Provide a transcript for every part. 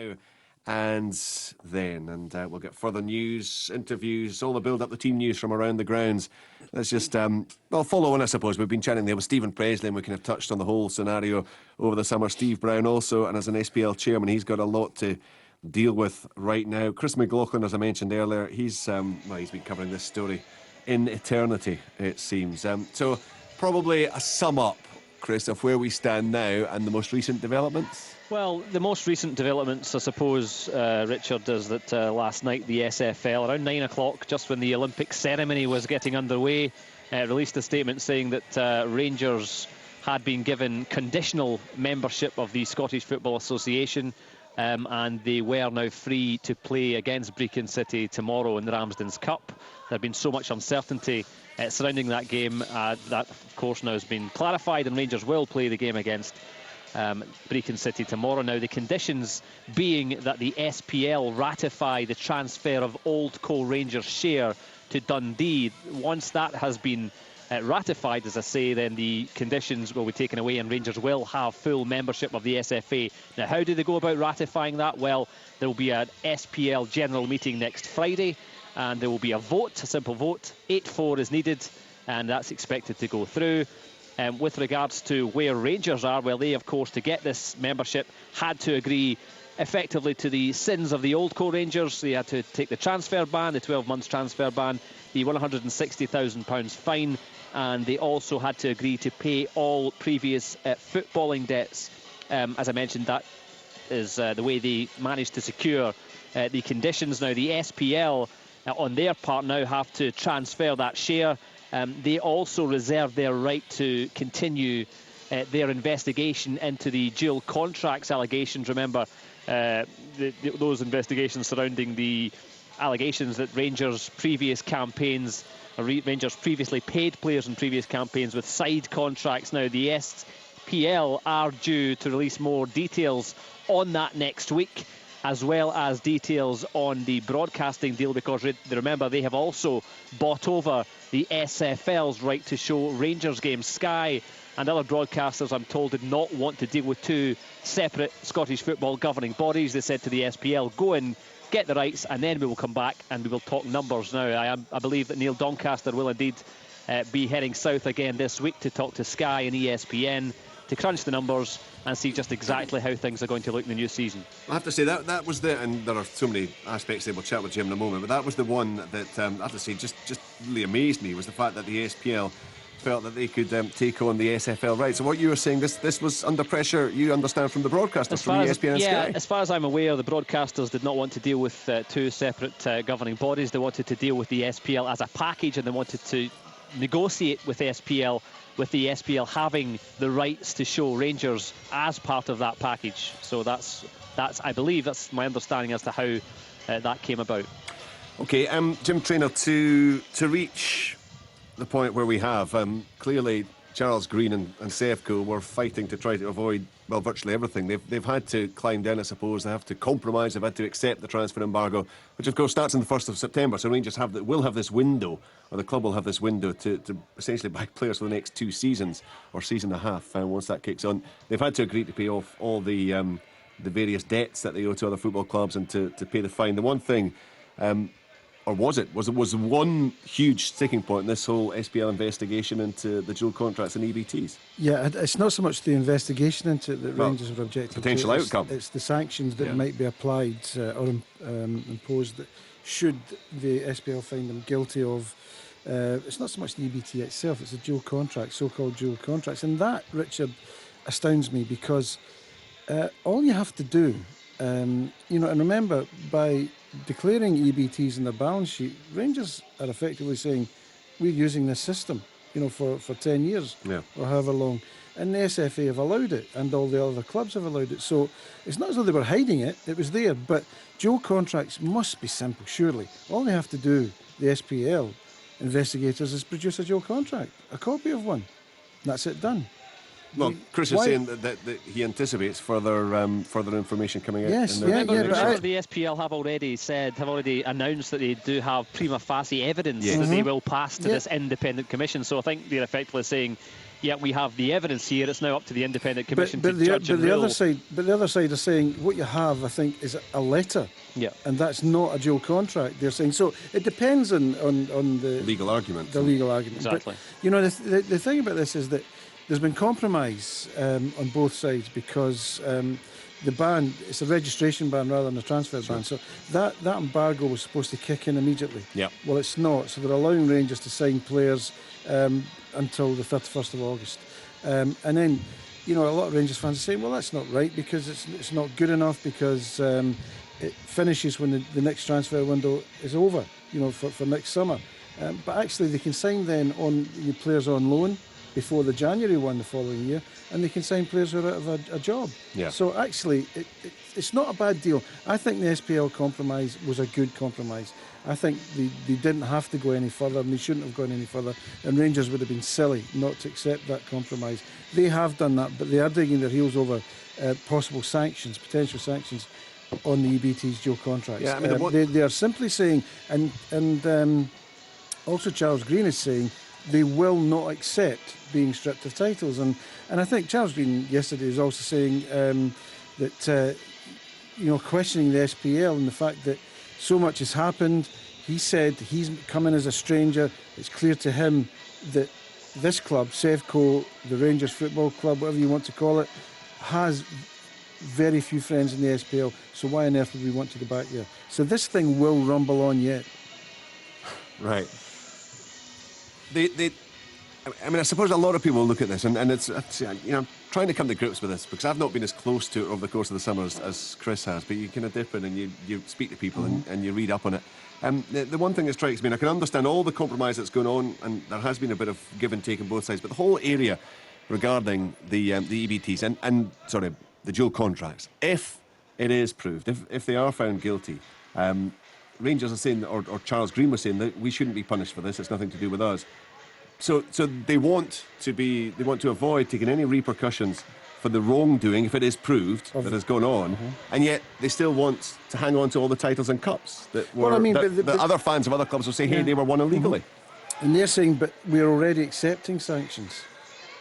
now and then, and we'll get further news, interviews, all the build-up, the team news from around the grounds. Let's just, follow on, I suppose. We've been chatting there with Stephen Presley, and we kind of touched on the whole scenario over the summer. Steve Brown also, and as an SPL chairman, he's got a lot to deal with right now. Chris McLaughlin, as I mentioned earlier, he's been covering this story in eternity, it seems. So probably a sum up, Chris, of where we stand now and the most recent developments. Well, the most recent developments, I suppose, Richard, is that last night the SFL, around 9 o'clock, just when the Olympic ceremony was getting underway, released a statement saying that Rangers had been given conditional membership of the Scottish Football Association, and they were now free to play against Brecon City tomorrow in the Ramsden's Cup. There had been so much uncertainty surrounding that game. That, of course, now has been clarified, and Rangers will play the game against Brecon City tomorrow. Now, the conditions being that the SPL ratify the transfer of Old Co Rangers share to Dundee. Once that has been ratified, as I say, then the conditions will be taken away and Rangers will have full membership of the SFA. Now, how do they go about ratifying that? Well, there will be an SPL general meeting next Friday, and there will be a vote, a simple vote. 8-4 is needed, and that's expected to go through. With regards to where Rangers are, well, they, of course, to get this membership, had to agree effectively to the sins of the Old Co Rangers. They had to take the transfer ban, the 12 months transfer ban, the £160,000 fine, and they also had to agree to pay all previous footballing debts. As I mentioned, that is the way they managed to secure the conditions. Now, the SPL, on their part, now have to transfer that share. They also reserve their right to continue their investigation into the dual contracts allegations. Remember, those investigations surrounding the allegations that Rangers' previous campaigns, Rangers previously paid players in previous campaigns with side contracts. Now, the SPL are due to release more details on that next week, as well as details on the broadcasting deal, because remember, they have also bought over the SFL's right to show Rangers games. Sky and other broadcasters, I'm told, did not want to deal with two separate Scottish football governing bodies. They said to the SPL, go and get the rights, and then we will come back and we will talk numbers. Now, I believe that Neil Doncaster will indeed be heading south again this week to talk to Sky and ESPN to crunch the numbers and see just exactly how things are going to look in the new season. I have to say that was and there are so many aspects there, we'll chat with Jim in a moment, but that was the one that I have to say just really amazed me, was the fact that the SPL felt that they could take on the SFL rights. So what you were saying, this was under pressure, you understand, from the broadcasters, from ESPN and Sky? As far as I'm aware, the broadcasters did not want to deal with two separate governing bodies. They wanted to deal with the SPL as a package, and they wanted to negotiate with SPL, with the SPL having the rights to show Rangers as part of that package. So that's I believe that's my understanding as to how that came about. Okay, Jim Traynor, to reach the point where we have, clearly Charles Green and Sevco were fighting to try to avoid, well, virtually everything. They've had to climb down, I suppose. They have to compromise. They've had to accept the transfer embargo, which of course starts on the 1st of September. So Rangers will have this window, or the club will have this window to essentially buy players for the next 2 seasons, or season and a half. And once that kicks on, they've had to agree to pay off all the various debts that they owe to other football clubs, and to pay the fine. The one thing, or was one huge sticking point in this whole SPL investigation into the dual contracts and EBTs? Yeah, it's not so much the investigation into it that Rangers are objecting to. Potential outcome. It's the sanctions that might be applied or imposed that should the SPL find them guilty of. It's not so much the EBT itself, it's the dual contracts, so-called dual contracts. And that, Richard, astounds me, because all you have to do, and remember, by declaring EBTs in their balance sheet, Rangers are effectively saying, we're using this system, for 10 years or however long. And the SFA have allowed it, and all the other clubs have allowed it. So it's not as though they were hiding it, it was there. But dual contracts must be simple, surely. All they have to do, the SPL investigators, is produce a dual contract, a copy of one. That's it, done. Well, Chris is saying that he anticipates further information coming out. Yes, remember the SPL have already announced that they do have prima facie evidence that they will pass to this independent commission. So I think they're effectively saying, yet we have the evidence here. It's now up to the independent commission but to the, judge but and the rule. the other side is saying what you have, I think, is a letter. Yeah. And that's not a dual contract. They're saying so. It depends on the legal argument. The legal argument. Exactly. But, you know, the thing about this is that there's been compromise on both sides because the ban, it's a registration ban rather than a transfer ban. So that embargo was supposed to kick in immediately. Yeah. Well, it's not. So they're allowing Rangers to sign players until the 31st of August. And then, you know, a lot of Rangers fans are saying, well, that's not right because it's not good enough because it finishes when the next transfer window is over, you know, for next summer. But actually they can sign then on players on loan before the January one the following year, and they can sign players who are out of a job. Yeah. So actually, it's not a bad deal. I think the SPL compromise was a good compromise. I think they didn't have to go any further, and they shouldn't have gone any further, and Rangers would have been silly not to accept that compromise. They have done that, but they are digging their heels over possible sanctions, potential sanctions on the EBT's dual contracts. Yeah, I mean, they are simply saying, and also Charles Green is saying, they will not accept being stripped of titles. And I think Charles Green yesterday was also saying that, questioning the SPL and the fact that so much has happened. He said he's come in as a stranger. It's clear to him that this club, Sevco, the Rangers Football Club, whatever you want to call it, has very few friends in the SPL. So why on earth would we want to go back there? So this thing will rumble on yet. Right. I suppose a lot of people look at this, and it's I'm trying to come to grips with this because I've not been as close to it over the course of the summer as Chris has. But you kind of dip in and you speak to people and you read up on it. The one thing that strikes me, and I can understand all the compromise that's going on, and there has been a bit of give and take on both sides, but the whole area regarding the EBTs and the dual contracts, if it is proved, if they are found guilty. Rangers are saying, or Charles Green was saying, that we shouldn't be punished for this. It's nothing to do with us. So they want to avoid taking any repercussions for the wrongdoing if it is proved that has gone on, and yet they still want to hang on to all the titles and cups that were. But other fans of other clubs will say, hey, they were won illegally. And they're saying, but we're already accepting sanctions.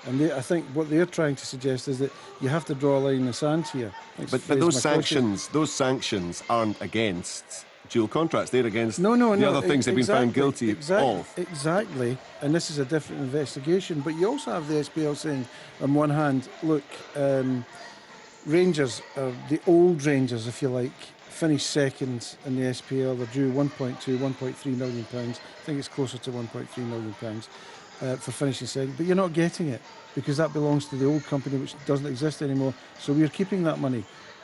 And I think what they're trying to suggest is that you have to draw a line in the sand here. But those sanctions aren't against dual contracts. They're against the other things they've been found guilty of. Exactly. And this is a different investigation. But you also have the SPL saying, on one hand, look, Rangers, the old Rangers, if you like, finished second in the SPL. They're due 1.3 million pounds. I think it's closer to 1.3 million pounds for finishing second. But you're not getting it because that belongs to the old company, which doesn't exist anymore. So we're keeping that money.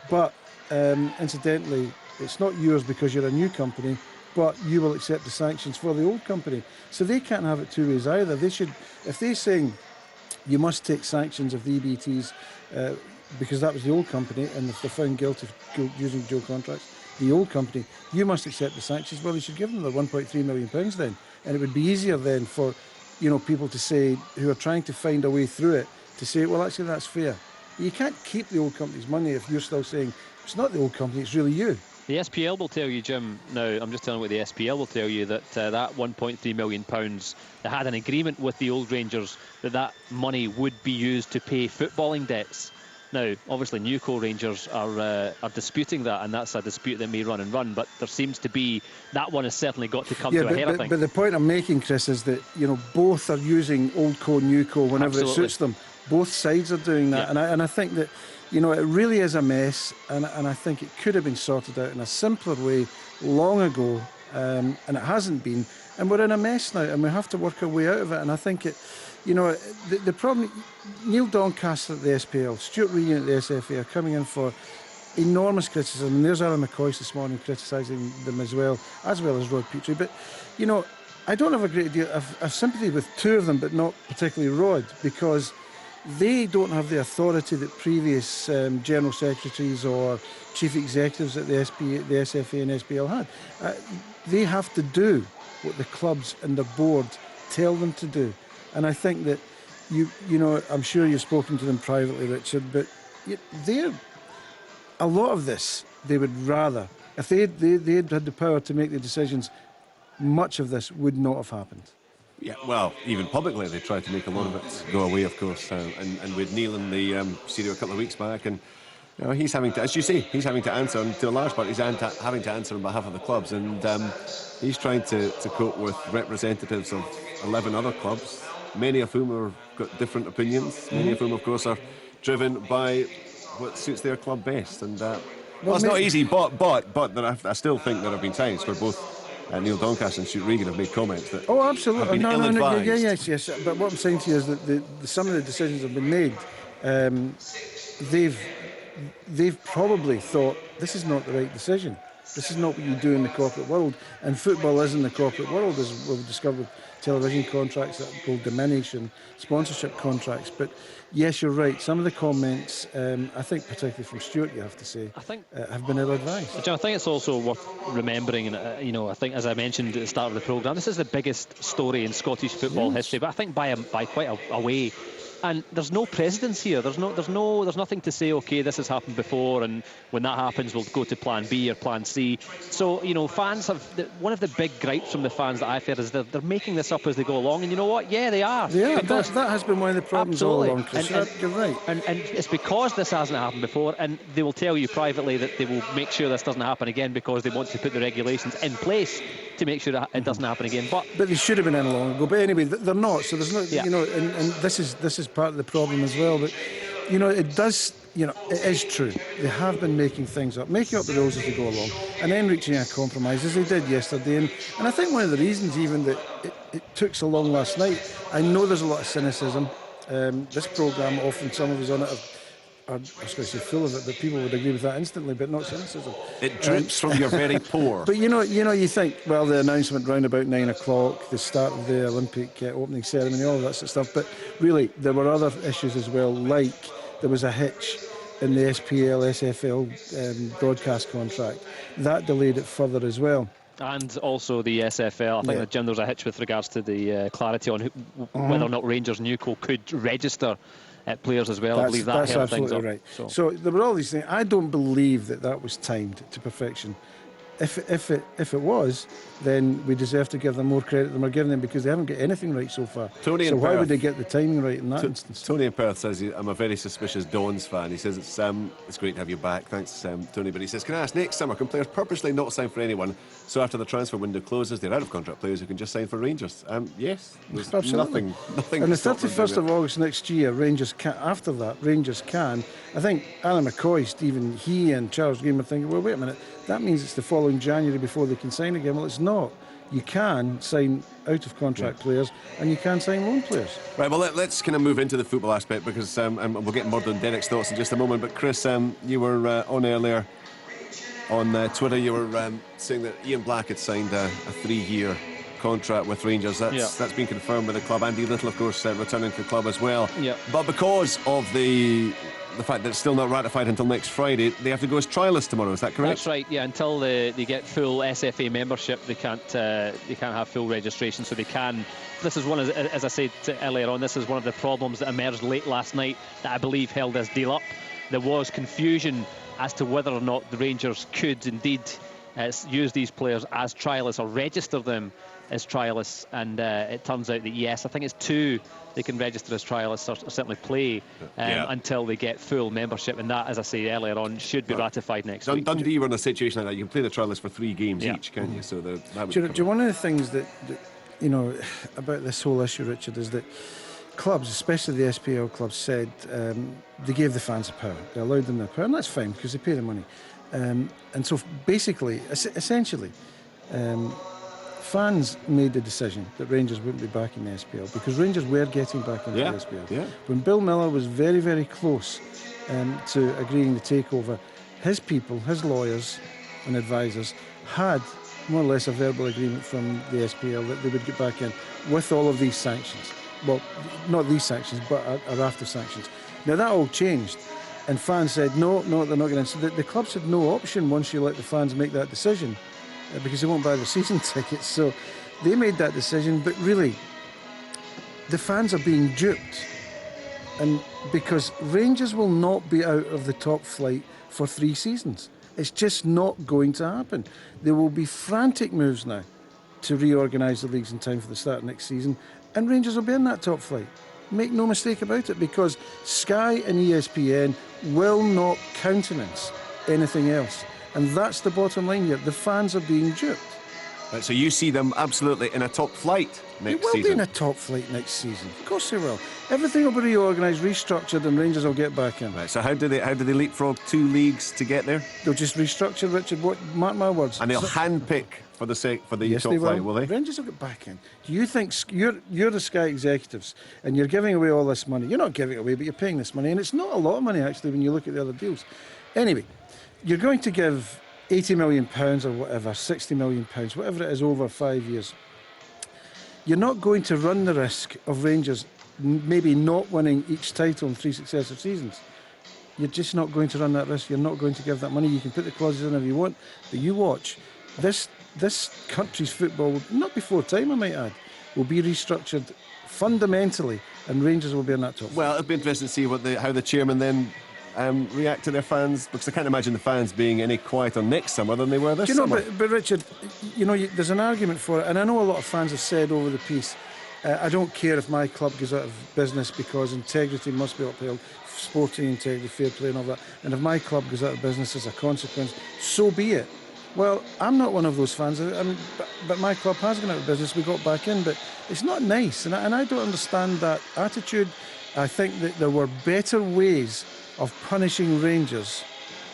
But incidentally, it's not yours because you're a new company, but you will accept the sanctions for the old company. So they can't have it two ways either. They should, if they're saying you must take sanctions of the EBTs because that was the old company, and if they're found guilty of using dual contracts, the old company, you must accept the sanctions. Well, they should give them the 1.3 million pounds then, and it would be easier then for people to say, who are trying to find a way through it, to say, well, actually that's fair. You can't keep the old company's money if you're still saying it's not the old company, it's really you. The SPL will tell you, Jim, now I'm just telling you what the SPL will tell you, that that £1.3 million, they had an agreement with the old Rangers that money would be used to pay footballing debts. Now, obviously, Newco Rangers are disputing that, and that's a dispute that may run, but there seems to be, that one has certainly got to come to a head, I think. But the point I'm making, Chris, is that, both are using old co, new co whenever it suits them. Both sides are doing that, yeah. and I think that, it really is a mess, and I think it could have been sorted out in a simpler way long ago, and it hasn't been, and we're in a mess now, and we have to work our way out of it. And I think the problem, Neil Doncaster at the SPL, Stuart Regan at the SFA are coming in for enormous criticism, and there's Alan McCoy this morning criticising them as well as Rod Petrie. But I don't have a great deal of sympathy with two of them, but not particularly Rod, because they don't have the authority that previous general secretaries or chief executives at the SFA and SPL had. They have to do what the clubs and the board tell them to do. And I think that I'm sure you've spoken to them privately, Richard, but a lot of this they would rather, if they had had the power to make the decisions, much of this would not have happened. Yeah, well, even publicly they tried to make a lot of it go away, of course. And with Neil in the studio a couple of weeks back, and he's having to, as you say, he's having to answer, and to a large part, he's having to answer on behalf of the clubs, and he's trying to cope with representatives of 11 other clubs, many of whom have got different opinions, many of whom, of course, are driven by what suits their club best. And well, it's not easy, but I still think there have been times where both Neil Doncaster and Stuart Regan have made comments that absolutely. have been No, ill-advised. yes. But what I'm saying to you is that some of the decisions have been made. They've probably thought this is not the right decision. This is not what you do in the corporate world, and football is in the corporate world, as we've discovered with television contracts that will diminish and sponsorship contracts. But yes, you're right. Some of the comments, I think, particularly from Stuart, you have to say, have been ill-advised. John, I think it's also worth remembering, and I think, as I mentioned at the start of the programme, this is the biggest story in Scottish football history, but I think by quite a way. And there's no precedence here. There's nothing to say, okay, this has happened before, and when that happens, we'll go to plan B or plan C. So, fans have, one of the big gripes from the fans that I've heard is they're making this up as they go along, and you know what? Yeah, they are. Yeah, that has been one of the problems all along, Chris. You're right. And it's because this hasn't happened before, and they will tell you privately that they will make sure this doesn't happen again because they want to put the regulations in place to make sure that it doesn't happen again. But they should have been in long ago. But anyway, they're not. So there's no, and this is part of the problem as well. But it does. It is true. They have been making things up, making up the rules as they go along, and then reaching a compromise as they did yesterday. And I think one of the reasons even that it took so long last night. I know there's a lot of cynicism. This programme, often some of us on it I was going to say full of it, but people would agree with that instantly, but not cynicism. It drips from your very pore. But you think, well, the announcement round about 9 o'clock, the start of the Olympic opening ceremony, all of that sort of stuff. But really, there were other issues as well, like there was a hitch in the SPL, SFL broadcast contract. That delayed it further as well. And also the SFL. I think that, Jim, there was a hitch with regards to the clarity on whether or not Rangers Newco could register players as well. I believe that held things up. Right. So there were all these things. I don't believe that was timed to perfection. If it was, then we deserve to give them more credit than we're giving them, because they haven't got anything right so far. So why would they get the timing right in that instance? Tony in Perth says, I'm a very suspicious Dons fan. He says it's great to have you back. Thanks, Tony. But he says, can I ask, next summer, can players purposely not sign for anyone, so after the transfer window closes, they're out of contract players who can just sign for Rangers? Yes. Absolutely. Nothing. And the 31st of August next year, Rangers can. After that, Rangers can. I think Alan McCoy, Stephen, he and Charles Green were thinking, well, wait a minute, that means it's the following January before they can sign again. Well, it's not. You can sign out of contract players, and you can sign loan players. Right, well, let's kind of move into the football aspect, because and we'll get more on Derek's thoughts in just a moment. But Chris, you were on earlier on Twitter. You were saying that Ian Black had signed a 3-year contract with Rangers. That's been confirmed by the club. Andy Little, of course, returning to the club as well. Yeah. But because of the fact that it's still not ratified until next Friday, they have to go as trialists tomorrow. Is that correct? That's right. Yeah. Until they get full SFA membership, they can't have full registration. So they can. This is one, as I said earlier on, this is one of the problems that emerged late last night that I believe held this deal up. There was confusion as to whether or not the Rangers could indeed use these players as trialists or register them as trialists, and it turns out that yes, I think it's 2 they can register as trialists or certainly play until they get full membership, and that, as I say earlier on, should be ratified next week. Dundee were in a situation like that. You can play the trialists for 3 games each, can't you? So that do you one of the things that about this whole issue, Richard, is that clubs, especially the SPL clubs, said they gave the fans the power. They allowed them the power, and that's fine because they pay the money. And so basically, essentially, fans made the decision that Rangers wouldn't be back in the SPL because Rangers were getting back into the SPL. Yeah. When Bill Miller was very, very close to agreeing to take over, his people, his lawyers and advisors had more or less a verbal agreement from the SPL that they would get back in with all of these sanctions. Well, not these sanctions, but a raft of sanctions. Now, that all changed. And fans said, no, they're not going to. So the clubs had no option once you let the fans make that decision because they won't buy the season tickets. So they made that decision. But really, the fans are being duped. And because Rangers will not be out of the top flight for 3 seasons. It's just not going to happen. There will be frantic moves now to reorganise the leagues in time for the start of next season, and Rangers will be in that top flight. Make no mistake about it, because Sky and ESPN will not countenance anything else. And that's the bottom line here. The fans are being duped. Right, so you see them absolutely in a top flight next They will season? be in a top flight next season. Of course they will. Everything will be reorganised, restructured, and Rangers will get back in. Right, so how do they leapfrog 2 leagues to get there? They'll just restructure, Richard. Mark my words. And they'll handpick for the Yes, top they flight, will they? Rangers will get back in. Do you think you're the Sky executives and you're giving away all this money? You're not giving it away, but you're paying this money, and it's not a lot of money actually when you look at the other deals. Anyway, you're going to give £80 million or whatever, £60 million, whatever it is, over 5 years. You're not going to run the risk of Rangers maybe not winning each title in 3 successive seasons. You're just not going to run that risk. You're not going to give that money. You can put the clauses in if you want, but you watch. This country's football, not before time I might add, will be restructured fundamentally, and Rangers will be in that top. Well, it'll be interesting to see how the chairman then react to their fans, because I can't imagine the fans being any quieter next summer than they were this summer. But Richard, there's an argument for it, and I know a lot of fans have said over the piece, I don't care if my club goes out of business because integrity must be upheld, sporting integrity, fair play and all that, and if my club goes out of business as a consequence, so be it. Well, I'm not one of those fans, but my club has gone out of business, we got back in, but it's not nice, and I don't understand that attitude. I think that there were better ways of punishing Rangers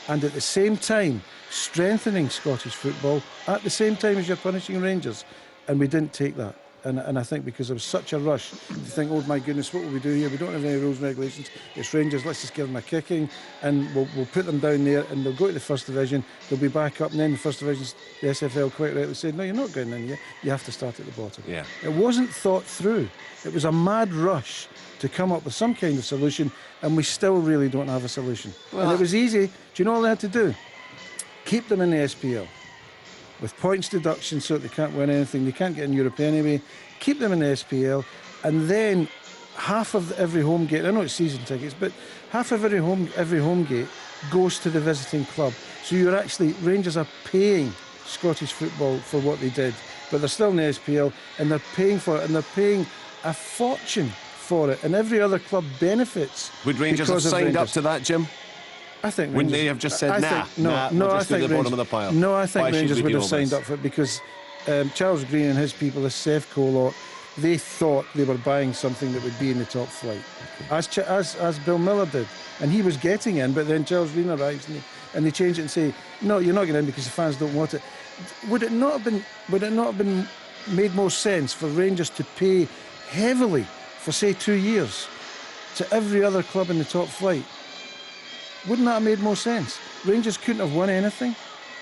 and at the same time strengthening Scottish football at the same time as you're punishing Rangers, and we didn't take that. And I think because there was such a rush to think, oh my goodness, what will we do here? We don't have any rules and regulations. It's Rangers, let's just give them a kicking, and we'll put them down there, and they'll go to the First Division, they'll be back up, and then the First Division, the SFL quite rightly said, no, you're not going in here, you have to start at the bottom. Yeah. It wasn't thought through. It was a mad rush to come up with some kind of solution, and we still really don't have a solution. Well, and it was easy. Do you know all they had to do? Keep them in the SPL. With points deduction so that they can't win anything, they can't get in Europe anyway, keep them in the SPL, and then half of every home gate, I know it's season tickets, but half of every home gate goes to the visiting club. So you're actually, Rangers are paying Scottish football for what they did, but they're still in the SPL, and they're paying for it, and they're paying a fortune for it, and every other club benefits. Would Rangers have signed up to that, Jim? I think wouldn't Rangers, they have just said, we'll just do the bottom of the pile? No, I think Why should Rangers we would do have all signed this? up for it because Charles Green and his people, the Sevco lot, they thought they were buying something that would be in the top flight, as Bill Miller did, and he was getting in, but then Charles Green arrives and they change it and say, no, you're not getting in because the fans don't want it. Would it not have been made more sense for Rangers to pay heavily for, say, 2 years to every other club in the top flight? Wouldn't that have made more sense? Rangers couldn't have won anything.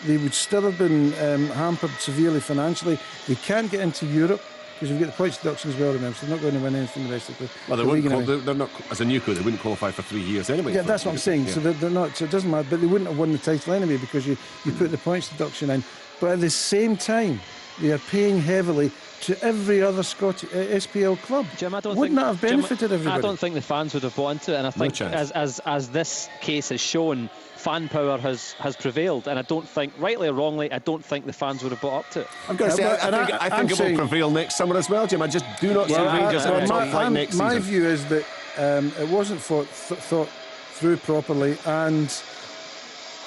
They would still have been hampered severely financially. They can't get into Europe because we've got the points deduction as well, remember, so they're not going to win anything the rest of the Well, they're not, as a new club, they wouldn't qualify for 3 years anyway. Yeah, that's what I'm saying. Yeah. So they're not. So it doesn't matter. But they wouldn't have won the title anyway because you put the points deduction in. But at the same time, they are paying heavily to every other Scottish SPL club. Jim, wouldn't that have benefited everybody? I don't think the fans would have bought into it, and I think as this case has shown, fan power has prevailed, and I don't think, rightly or wrongly, I don't think the fans would have bought up to it. I'm going to say, I think it will prevail next summer as well, Jim. I just do not see Rangers in the top flight next season. My view is that it wasn't thought through properly, and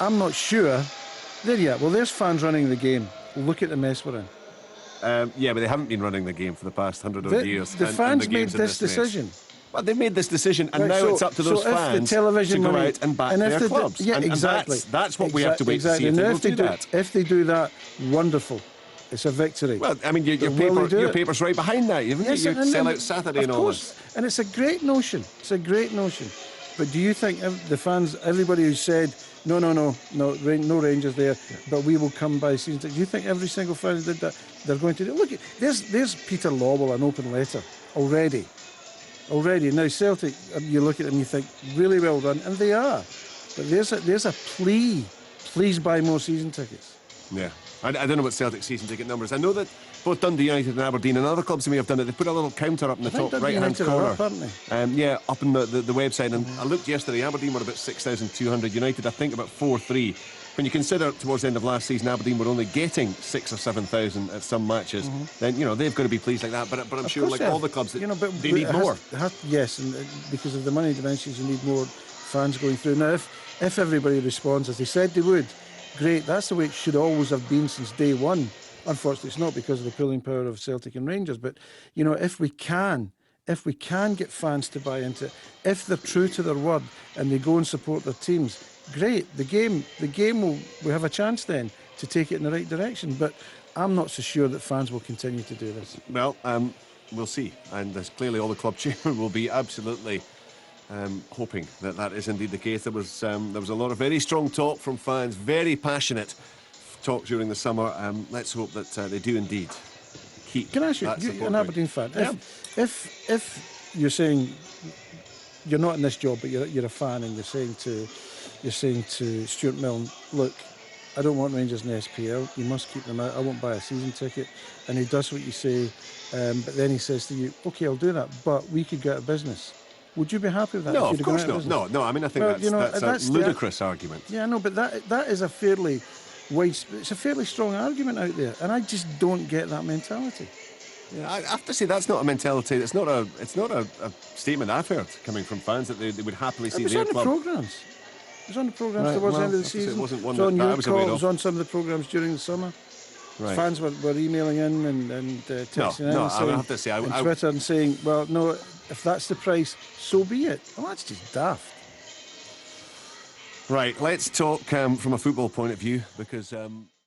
I'm not sure. There's fans running the game. Look at the mess we're in. Yeah, but they haven't been running the game for the past 100 odd years. The fans made this decision. Well, they made this decision, and now it's up to those fans to go out and back their clubs. Yeah, exactly. And that's what we have to wait to see if they will do that. If they do that, wonderful. It's a victory. Well, I mean, your paper's right behind that. You sell out Saturday and all this. And it's a great notion. It's a great notion. But do you think the fans, everybody who said, no Rangers there, but we will come by season tickets, do you think every single fan who did that, they're going to do? Look, there's Peter Lawwell, an open letter already. Now Celtic, you look at them and you think, really well done, and they are. But there's a plea, please buy more season tickets. Yeah. I don't know what Celtic season ticket numbers. I know that both Dundee United and Aberdeen and other clubs may have done it. They put a little counter up in the top right-hand corner. Up, haven't they? Yeah, up in the website. And I looked yesterday. Aberdeen were about 6,200. United, I think, about 4,300. when you consider towards the end of last season, Aberdeen were only getting 6,000 or 7,000 at some matches, then they've got to be pleased like that. But I'm sure, like all the clubs, that but they need more. Yes, and because of the money dimensions, you need more fans going through. Now, if everybody responds as they said they would, great. That's the way it should always have been since day one. Unfortunately, it's not because of the pulling power of Celtic and Rangers. But if we can get fans to buy into it, if they're true to their word and they go and support their teams, great. The game will have a chance then to take it in the right direction. But I'm not so sure that fans will continue to do this. Well, we'll see. And there's clearly all the club chairman will be absolutely hoping that is indeed the case. There was a lot of very strong talk from fans, very passionate talk during the summer. Let's hope that they do indeed keep. Can I ask you, you're an Aberdeen fan, if you're saying you're not in this job, but you're a fan, and you're saying to Stuart Milne, look, I don't want Rangers in the SPL. You must keep them out. I won't buy a season ticket. And he does what you say, but then he says to you, OK, I'll do that, but we could get out of business. Would you be happy with that? No, of course not. No. I mean, I think that's a ludicrous argument. Yeah, no, but that is a fairly it's a fairly strong argument out there, and I just don't get that mentality. Yeah, I have to say that's not a mentality. It's not a statement I've heard coming from fans that they would happily see their club. It was on the programmes towards the end of the season. It wasn't one it was on that your I was call. aware of. It was on some of the programmes during the summer. Right. Fans were emailing in and texting in and saying, I have to say, on Twitter and saying, well, no, if that's the price, so be it. Well, that's just daft. Right, let's talk from a football point of view, because